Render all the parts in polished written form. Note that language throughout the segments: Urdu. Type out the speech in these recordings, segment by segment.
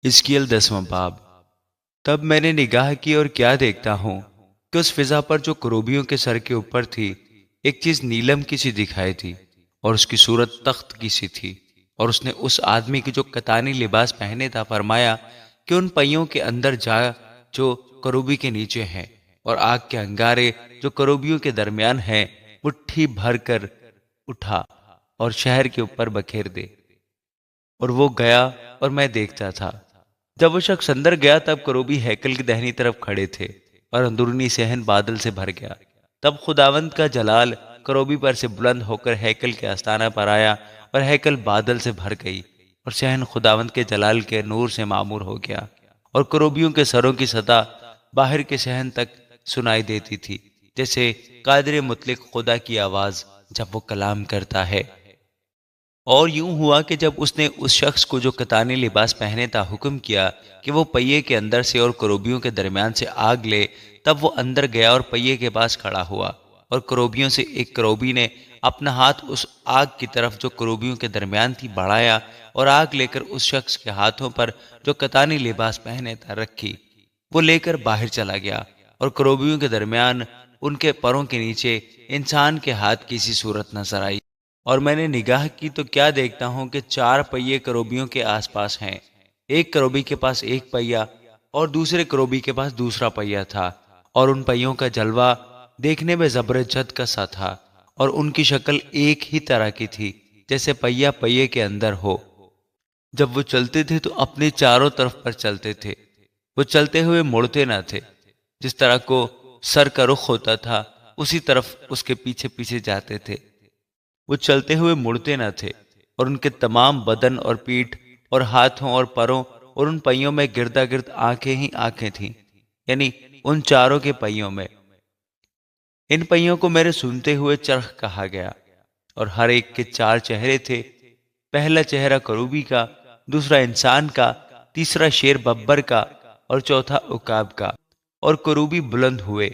حزقیل 10واں باب۔ تب میں نے نگاہ کی اور کیا دیکھتا ہوں کہ اس فضا پر جو کروبیوں کے سر کے اوپر تھی، ایک چیز نیلم کی سی دکھائی تھی، اور اس کی صورت تخت کی سی تھی۔ اور اس نے اس آدمی کی جو کتانی لباس پہنے تھا فرمایا کہ ان پہیوں کے اندر جا جو کروبی کے نیچے ہیں، اور آگ کے انگارے جو کروبیوں کے درمیان ہیں مٹھی بھر کر اٹھا اور شہر کے اوپر بکھیر دے۔ اور وہ گیا اور میں دیکھتا تھا۔ جب وہ شخص اندر گیا تب کروبی ہیکل کی دہنی طرف کھڑے تھے، اور اندرونی صحن بادل سے بھر گیا۔ تب خداوند کا جلال کروبی پر سے بلند ہو کر ہیکل کے آستانہ پر آیا، اور ہیکل بادل سے بھر گئی، اور صحن خداوند کے جلال کے نور سے معمور ہو گیا، اور کروبیوں کے سروں کی صدا باہر کے صحن تک سنائی دیتی تھی، جیسے قادر مطلق خدا کی آواز جب وہ کلام کرتا ہے۔ اور یوں ہوا کہ جب اس نے اس شخص کو جو کتانی لباس پہنے تھا حکم کیا کہ وہ پہیے کے اندر سے اور کروبیوں کے درمیان سے آگ لے، تب وہ اندر گیا اور پہیے کے پاس کھڑا ہوا، اور کروبیوں سے ایک کروبی نے اپنا ہاتھ اس آگ کی طرف جو کروبیوں کے درمیان تھی بڑھایا، اور آگ لے کر اس شخص کے ہاتھوں پر جو کتانی لباس پہنے تھا رکھی۔ وہ لے کر باہر چلا گیا، اور کروبیوں کے درمیان ان کے پروں کے نیچے انسان کے ہاتھ کی سی صورت نظر آئی۔ اور میں نے نگاہ کی تو کیا دیکھتا ہوں کہ 4 پہیے کروبیوں کے آس پاس ہیں۔ ایک کروبی کے پاس ایک پہیا، اور دوسرے کروبی کے پاس دوسرا پہیا تھا، اور ان پہیوں کا جلوہ دیکھنے میں زبرجد کا سا تھا، اور ان کی شکل ایک ہی طرح کی تھی جیسے پہیا پہیے کے اندر ہو۔ جب وہ چلتے تھے تو اپنے چاروں طرف پر چلتے تھے، وہ چلتے ہوئے مڑتے نہ تھے، جس طرح کو سر کا رخ ہوتا تھا اسی طرف اس کے پیچھے پیچھے جاتے تھے۔ وہ چلتے ہوئے مڑتے نہ تھے، اور ان کے تمام بدن اور پیٹھ اور ہاتھوں اور پروں اور ان پہیوں میں گردا گرد آنکھیں ہی آنکھیں تھیں، یعنی ان چاروں کے پہیوں میں۔ ان پہیوں کو میرے سنتے ہوئے چرخ کہا گیا، اور ہر ایک کے 4 چہرے تھے، پہلا چہرہ کروبی کا، دوسرا انسان کا، تیسرا شیر ببر کا، اور چوتھا عقاب کا۔ اور کروبی بلند ہوئے۔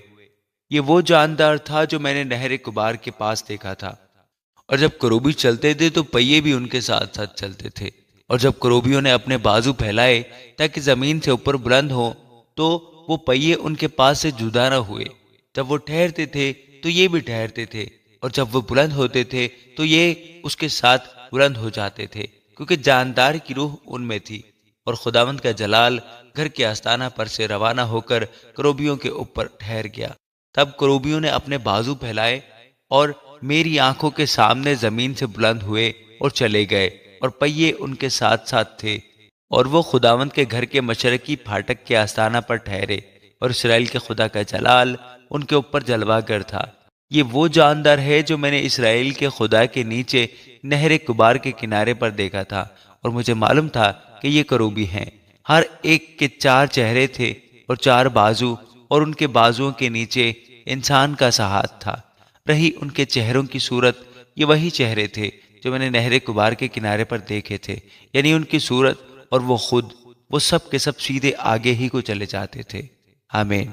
یہ وہ جاندار تھا جو میں نے نہر کبار کے پاس دیکھا تھا۔ اور جب کروبی چلتے تھے تو پہیے بھی ان کے ساتھ ساتھ چلتے تھے، اور جب کروبیوں نے اپنے بازو پھیلائے تاکہ زمین سے اوپر بلند ہو تو وہ پہیے ان کے پاس سے جدا نہ ہوئے۔ جب وہ ٹھہرتے تھے تو یہ بھی ٹھہرتے تھے، اور جب وہ بلند ہوتے تھے تو یہ اس کے ساتھ بلند ہو جاتے تھے، کیونکہ جاندار کی روح ان میں تھی۔ اور خداوند کا جلال گھر کے آستانہ پر سے روانہ ہو کر کروبیوں کے اوپر ٹھہر گیا۔ تب کروبیوں نے اپنے بازو پھیلائے اور میری آنکھوں کے سامنے زمین سے بلند ہوئے اور چلے گئے، اور پہیے ان کے ساتھ ساتھ تھے، اور وہ خداوند کے گھر کے مشرقی پھاٹک کے آستانہ پر ٹھہرے، اور اسرائیل کے خدا کا جلال ان کے اوپر جلوہ گر تھا۔ یہ وہ جاندار ہے جو میں نے اسرائیل کے خدا کے نیچے نہر کبار کے کنارے پر دیکھا تھا، اور مجھے معلوم تھا کہ یہ کروبی ہیں۔ ہر ایک کے 4 چہرے تھے اور 4 بازو، اور ان کے بازوؤں کے نیچے انسان کا سا ہاتھ تھا۔ رہی ان کے چہروں کی صورت، یہ وہی چہرے تھے جو میں نے نہر کبار کے کنارے پر دیکھے تھے، یعنی ان کی صورت اور وہ خود، وہ سب کے سب سیدھے آگے ہی کو چلے جاتے تھے۔ آمین۔